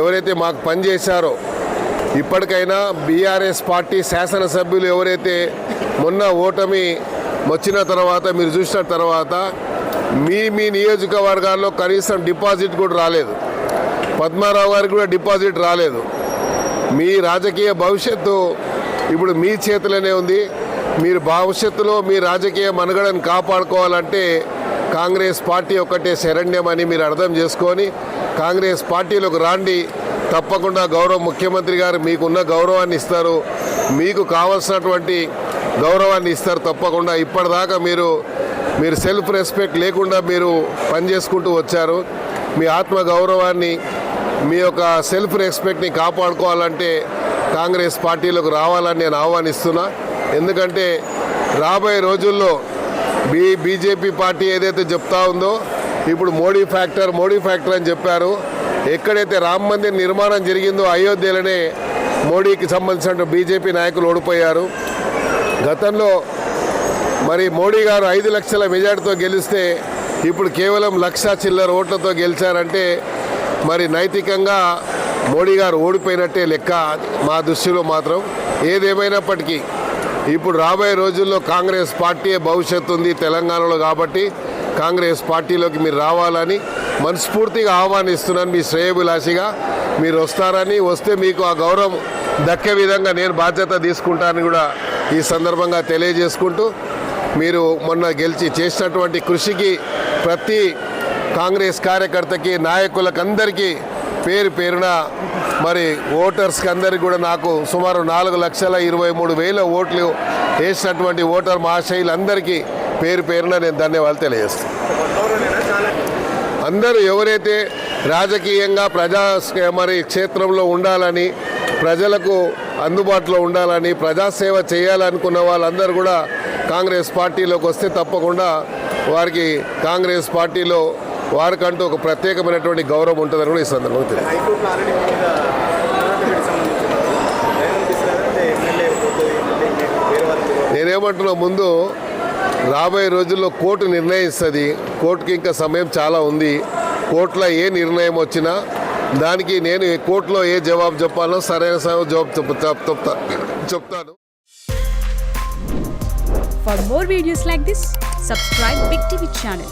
ఎవరైతే మాకు పనిచేశారో ఇప్పటికైనా బీఆర్ఎస్ పార్టీ శాసనసభ్యులు ఎవరైతే మొన్న ఓటమి వచ్చిన తర్వాత మీరు చూసిన తర్వాత మీ నియోజకవర్గాల్లో కనీసం డిపాజిట్ కూడా రాలేదు. పద్మారావు గారికి కూడా డిపాజిట్ రాలేదు. మీ రాజకీయ భవిష్యత్తు ఇప్పుడు మీ చేతిలోనే ఉంది. మీరు భవిష్యత్తులో మీ రాజకీయ మనుగడను కాపాడుకోవాలంటే కాంగ్రెస్ పార్టీ ఒక్కటే శరణ్యమని మీరు అర్థం చేసుకొని కాంగ్రెస్ పార్టీలోకి రాండి. తప్పకుండా గౌరవ ముఖ్యమంత్రి గారు మీకున్న గౌరవాన్ని ఇస్తారు, మీకు కావాల్సినటువంటి గౌరవాన్ని ఇస్తారు. తప్పకుండా ఇప్పటిదాకా మీరు సెల్ఫ్ రెస్పెక్ట్ లేకుండా మీరు పనిచేసుకుంటూ వచ్చారు. మీ ఆత్మ గౌరవాన్ని మీ యొక్క సెల్ఫ్ రెస్పెక్ట్ని కాపాడుకోవాలంటే కాంగ్రెస్ పార్టీలోకి రావాలని నేను ఆహ్వానిస్తున్నా. ఎందుకంటే రాబోయే రోజుల్లో బీజేపీ పార్టీ ఏదైతే చెప్తా ఉందో ఇప్పుడు మోడీ ఫ్యాక్టర్ అని చెప్పారు. ఎక్కడైతే రామ మందిర్ నిర్మాణం జరిగిందో అయోధ్యలోనే మోడీకి సంబంధించిన బీజేపీ నాయకులు ఓడిపోయారు. గతంలో మరి మోడీ గారు 5 లక్షల మెజార్టీతో గెలిస్తే ఇప్పుడు కేవలం 1,00,000 చిల్లర ఓట్లతో గెలిచారంటే మరి నైతికంగా మోడీ గారు ఓడిపోయినట్టే లెక్క మా దృష్టిలో మాత్రం. ఏదేమైనప్పటికీ ఇప్పుడు రాబోయే రోజుల్లో కాంగ్రెస్ పార్టీ భవిష్యత్తు ఉంది తెలంగాణలో. కాబట్టి కాంగ్రెస్ పార్టీలోకి మీరు రావాలని మనస్ఫూర్తిగా ఆహ్వానిస్తున్నాను. మీ శ్రేయోభిలాషిగా మీరు వస్తారని, వస్తే మీకు ఆ గౌరవం దక్కే విధంగా నేను బాధ్యత తీసుకుంటానని కూడా ఈ సందర్భంగా తెలియజేసుకుంటూ మీరు మొన్న గెలిచి చేసినటువంటి కృషికి ప్రతి కాంగ్రెస్ కార్యకర్తకి నాయకులకు అందరికీ పేరున మరి ఓటర్స్కి అందరికీ కూడా నాకు సుమారు 4,23,000 ఓట్లు వేసినటువంటి ఓటర్ మహాశయులందరికీ పేరున నేను ధన్యవాదాలు తెలియజేస్తాను. అందరూ ఎవరైతే రాజకీయంగా మరి క్షేత్రంలో ఉండాలని, ప్రజలకు అందుబాటులో ఉండాలని, ప్రజాసేవ చేయాలనుకున్న వాళ్ళందరూ కూడా కాంగ్రెస్ పార్టీలోకి వస్తే తప్పకుండా వారికి కాంగ్రెస్ పార్టీలో వారికంటూ ఒక ప్రత్యేకమైనటువంటి గౌరవం ఉంటుందని కూడా ఈ సందర్భంగా తెలియదు. నేనేమంటున్నా, ముందు రాబోయే రోజుల్లో కోర్టు నిర్ణయిస్తుంది. కోర్టుకి ఇంకా సమయం చాలా ఉంది. కోర్టులో ఏ నిర్ణయం వచ్చినా దానికి నేను కోర్టులో ఏ జవాబు చెప్పాలో సరైన జవాబు చెప్తాను. For more videos like this, subscribe Big TV channel.